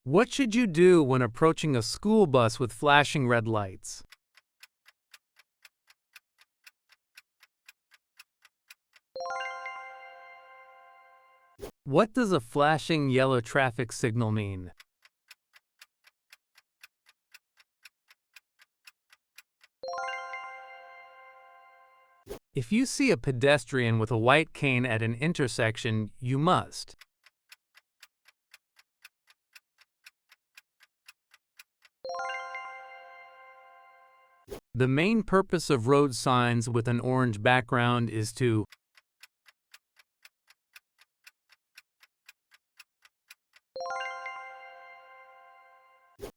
What should you do when approaching a school bus with flashing red lights? What does a flashing yellow traffic signal mean? If you see a pedestrian with a white cane at an intersection, you must. The main purpose of road signs with an orange background is to.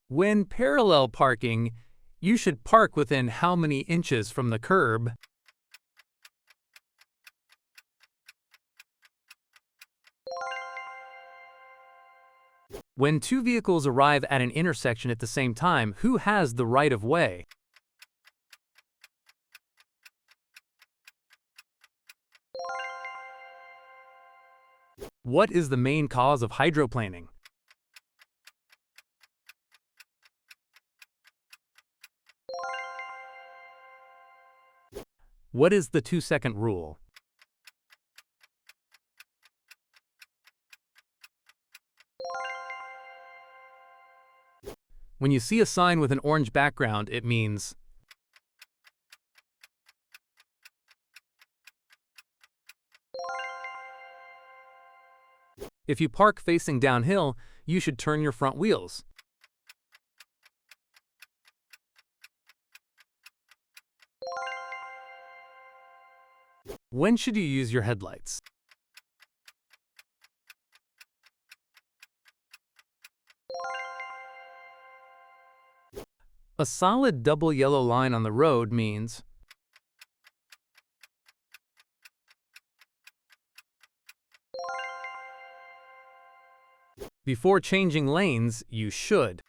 When parallel parking, you should park within how many inches from the curb? When two vehicles arrive at an intersection at the same time, who has the right of way? What is the main cause of hydroplaning? What is the 2-second rule? When you see a sign with an orange background, it means. If you park facing downhill, you should turn your front wheels. When should you use your headlights? A solid double yellow line on the road means. Before changing lanes, you should.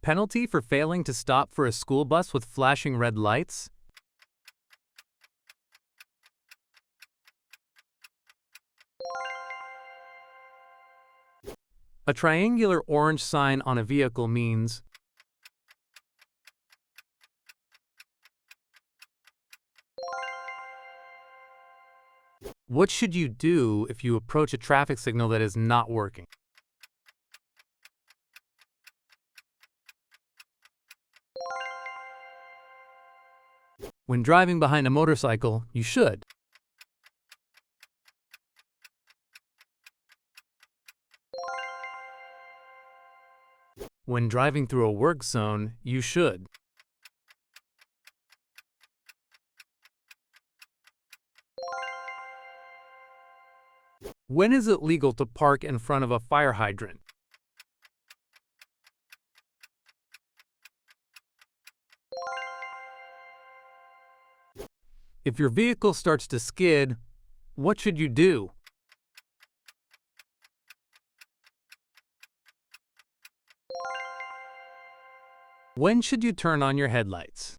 Penalty for failing to stop for a school bus with flashing red lights? A triangular orange sign on a vehicle means. What should you do if you approach a traffic signal that is not working? When driving behind a motorcycle, you should. When driving through a work zone, you should. When is it legal to park in front of a fire hydrant? If your vehicle starts to skid, what should you do? When should you turn on your headlights?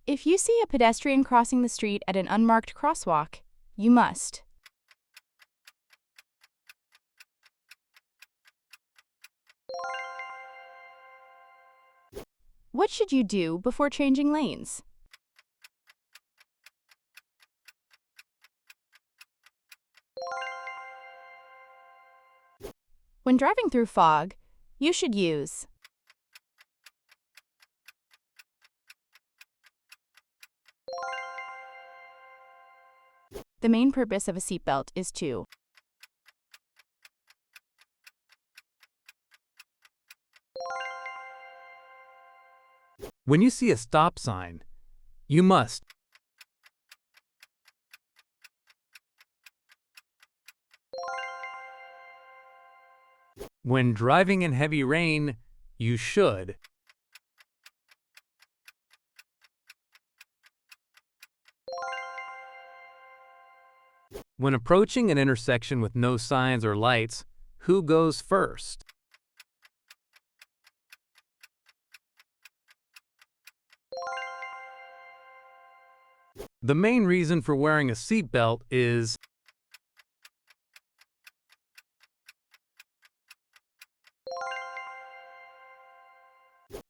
If you see a pedestrian crossing the street at an unmarked crosswalk, you must. What should you do before changing lanes? When driving through fog, you should use. The main purpose of a seatbelt is to. When you see a stop sign, you must. When driving in heavy rain, you should. When approaching an intersection with no signs or lights, who goes first? The main reason for wearing a seatbelt is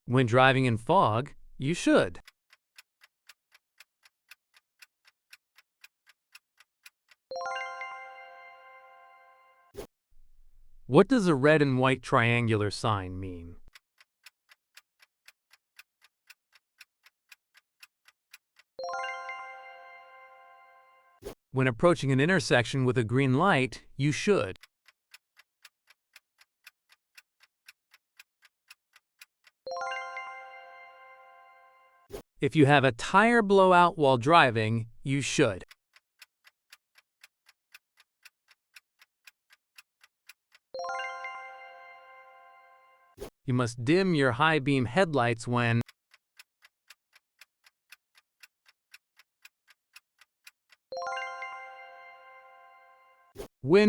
when driving in fog, you should. What does a red and white triangular sign mean? When approaching an intersection with a green light, you should. If you have a tire blowout while driving, you should. You must dim your high beam headlights when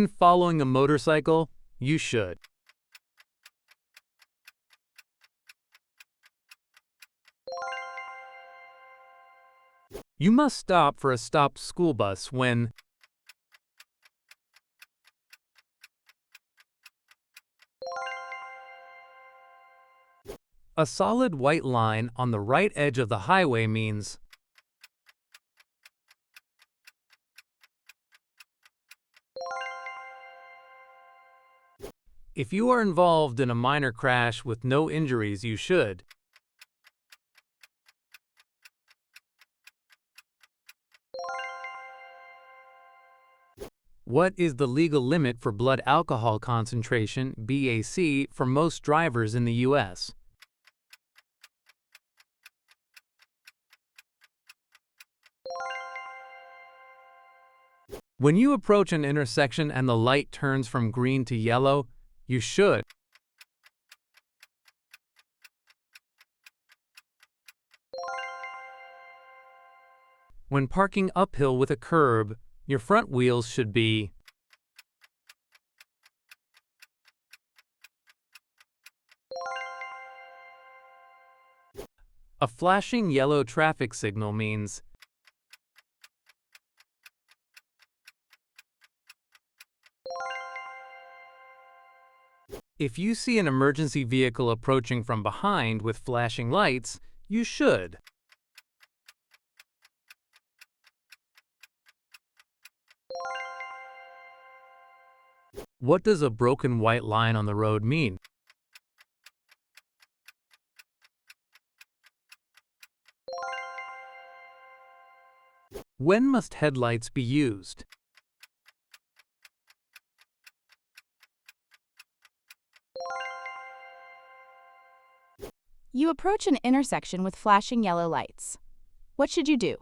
following a motorcycle, you should. You must stop for a stopped school bus a solid white line on the right edge of the highway means if you are involved in a minor crash with no injuries, you should. What is the legal limit for blood alcohol concentration, BAC, for most drivers in the U.S.? When you approach an intersection and the light turns from green to yellow, you should. When parking uphill with a curb, your front wheels should be a flashing yellow traffic signal means if you see an emergency vehicle approaching from behind with flashing lights, you should. What does a broken white line on the road mean? When must headlights be used? You approach an intersection with flashing yellow lights. What should you do?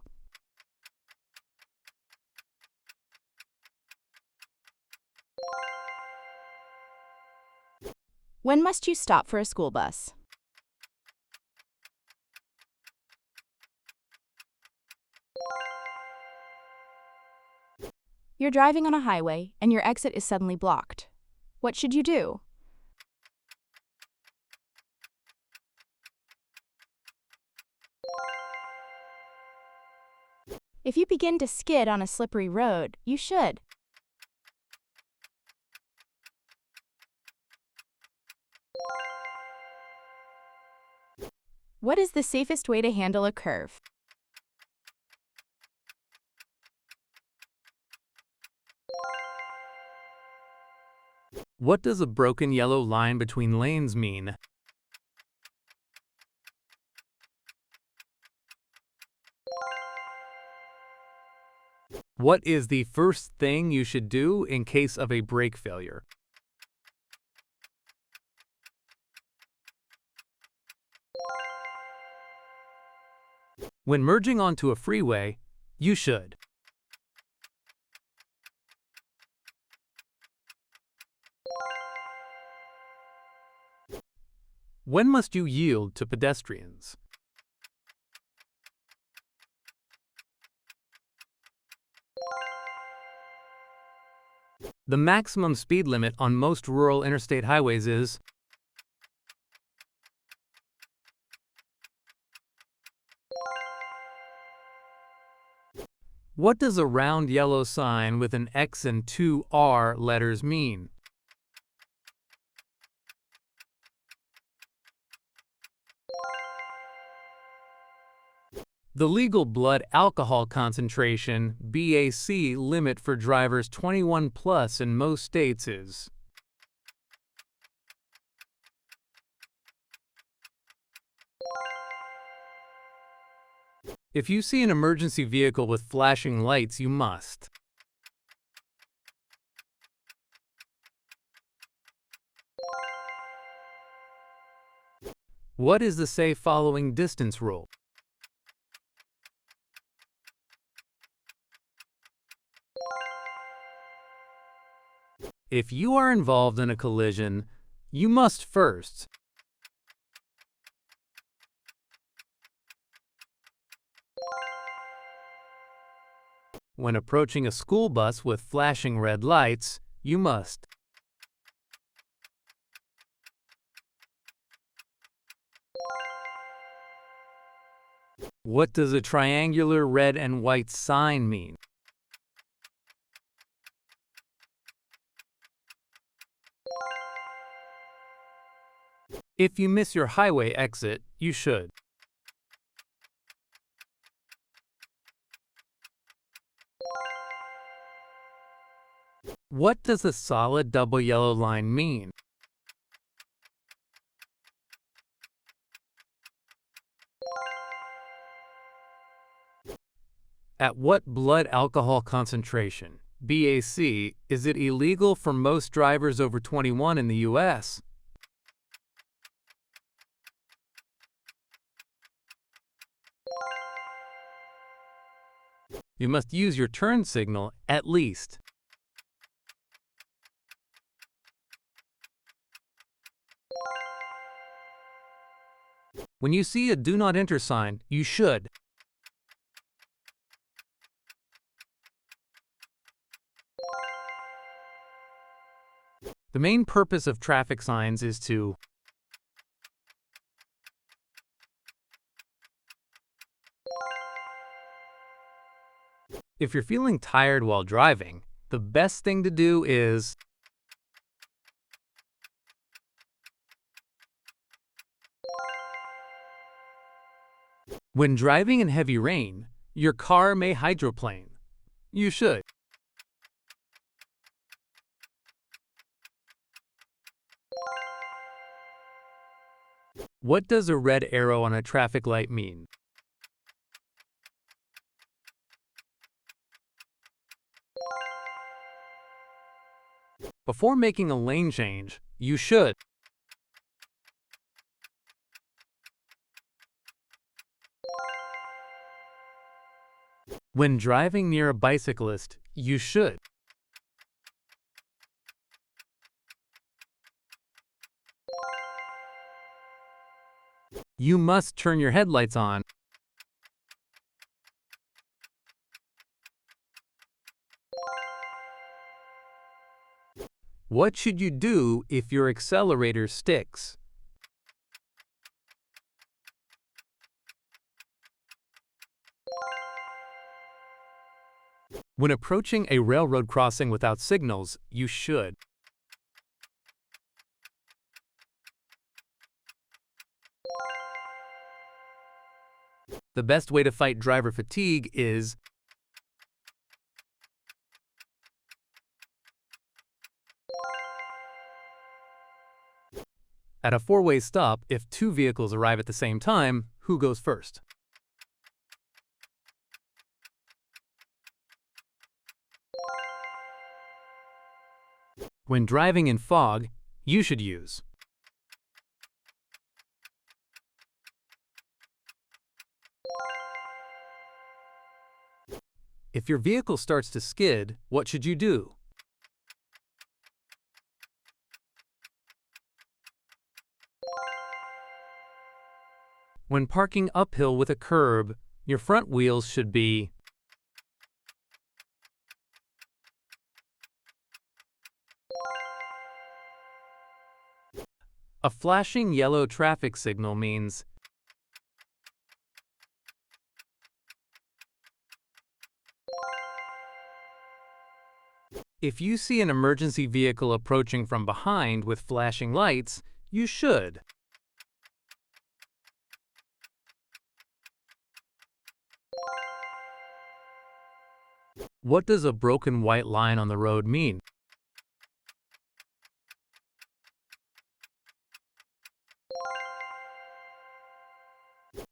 When must you stop for a school bus? You're driving on a highway and your exit is suddenly blocked. What should you do? If you begin to skid on a slippery road, you should. What is the safest way to handle a curve? What does a broken yellow line between lanes mean? What is the first thing you should do in case of a brake failure? When merging onto a freeway, you should. When must you yield to pedestrians? The maximum speed limit on most rural interstate highways is What does a round yellow sign with an X and two R letters mean? The legal blood alcohol concentration (BAC) limit for drivers 21 plus in most states is. If you see an emergency vehicle with flashing lights, you must. What is the safe following distance rule? If you are involved in a collision, you must first when approaching a school bus with flashing red lights, you must What does a triangular red and white sign mean? If you miss your highway exit, you should. What does a solid double yellow line mean? At what blood alcohol concentration, BAC, is it illegal for most drivers over 21 in the U.S.? You must use your turn signal at least. When you see a do not enter sign, you should. The main purpose of traffic signs is to If you're feeling tired while driving, the best thing to do is when driving in heavy rain, your car may hydroplane. You should. What does a red arrow on a traffic light mean? Before making a lane change, you should When driving near a bicyclist, you should You must turn your headlights on. What should you do if your accelerator sticks? When approaching a railroad crossing without signals, you should The best way to fight driver fatigue is at a four-way stop, if two vehicles arrive at the same time, who goes first? When driving in fog, you should use If your vehicle starts to skid, what should you do? When parking uphill with a curb, your front wheels should be A flashing yellow traffic signal means If you see an emergency vehicle approaching from behind with flashing lights, you should. What does a broken white line on the road mean?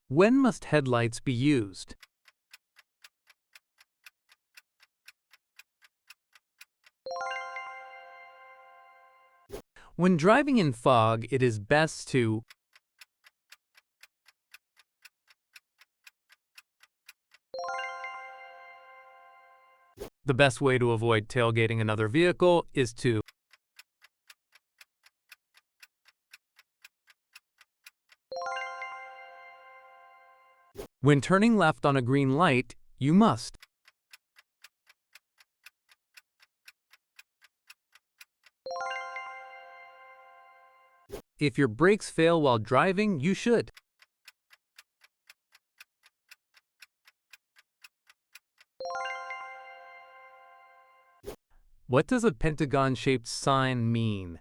When must headlights be used? When driving in fog, it is best to The best way to avoid tailgating another vehicle is to When turning left on a green light, you must If your brakes fail while driving, you should What does a pentagon-shaped sign mean?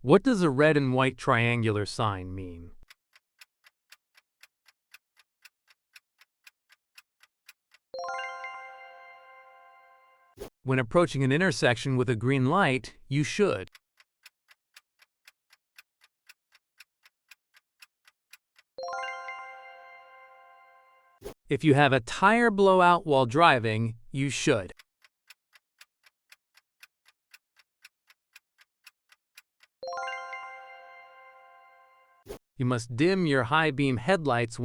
What does a red and white triangular sign mean? When approaching an intersection with a green light, you should If you have a tire blowout while driving, you should You must dim your high-beam headlights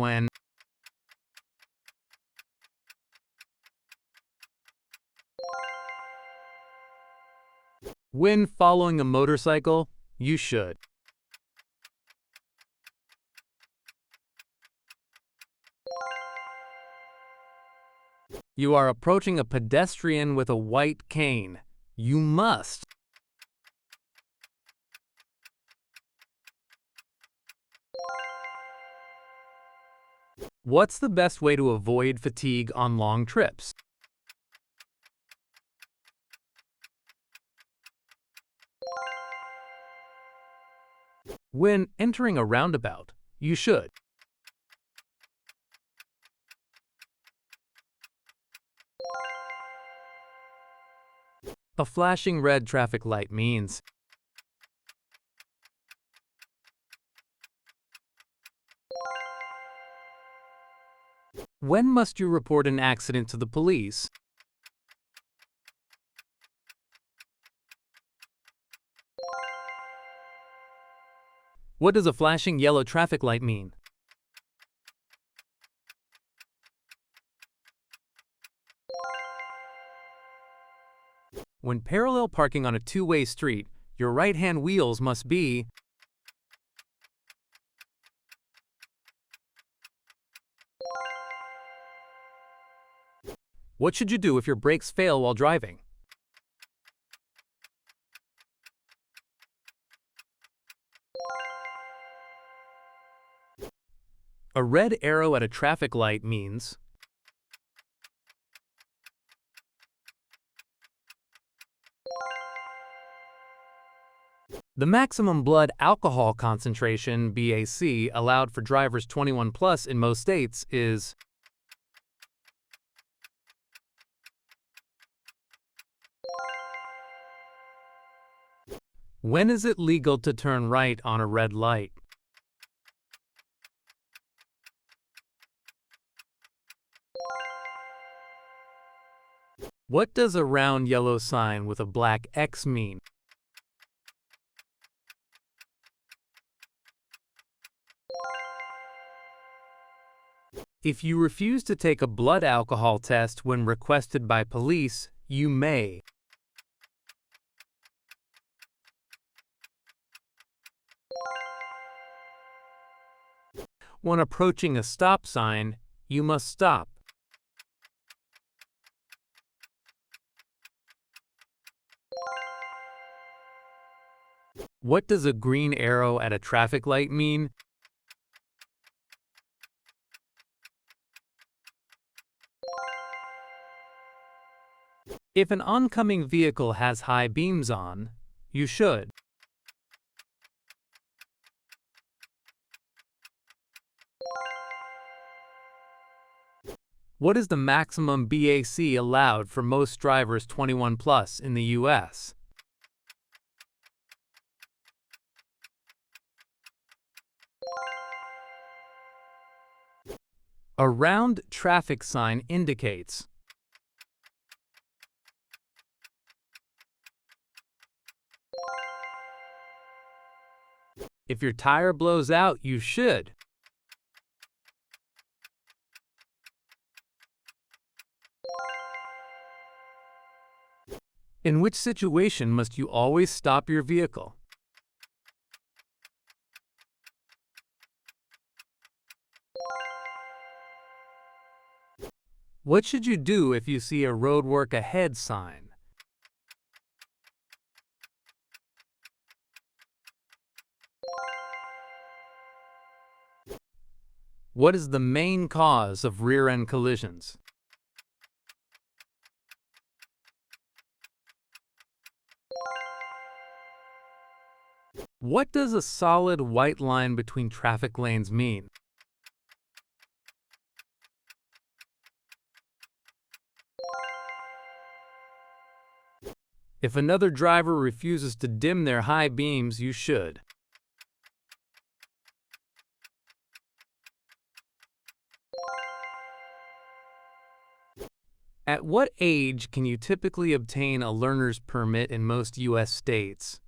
when following a motorcycle, you should You are approaching a pedestrian with a white cane. You must What's the best way to avoid fatigue on long trips? When entering a roundabout, you should A flashing red traffic light means When must you report an accident to the police? What does a flashing yellow traffic light mean? When parallel parking on a two-way street, your right-hand wheels must be What should you do if your brakes fail while driving? A red arrow at a traffic light means The maximum blood alcohol concentration, BAC, allowed for drivers 21 plus in most states is When is it legal to turn right on a red light? What does a round yellow sign with a black X mean? If you refuse to take a blood alcohol test when requested by police, you may When approaching a stop sign, you must stop. What does a green arrow at a traffic light mean? If an oncoming vehicle has high beams on, you should. What is the maximum BAC allowed for most drivers 21 plus in the U.S.? A round traffic sign indicates. If your tire blows out, you should. In which situation must you always stop your vehicle? What should you do if you see a roadwork ahead sign? What is the main cause of rear-end collisions? What does a solid white line between traffic lanes mean? If another driver refuses to dim their high beams, you should. At what age can you typically obtain a learner's permit in most U.S. states?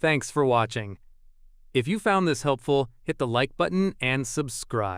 Thanks for watching. If you found this helpful, hit the like button and subscribe.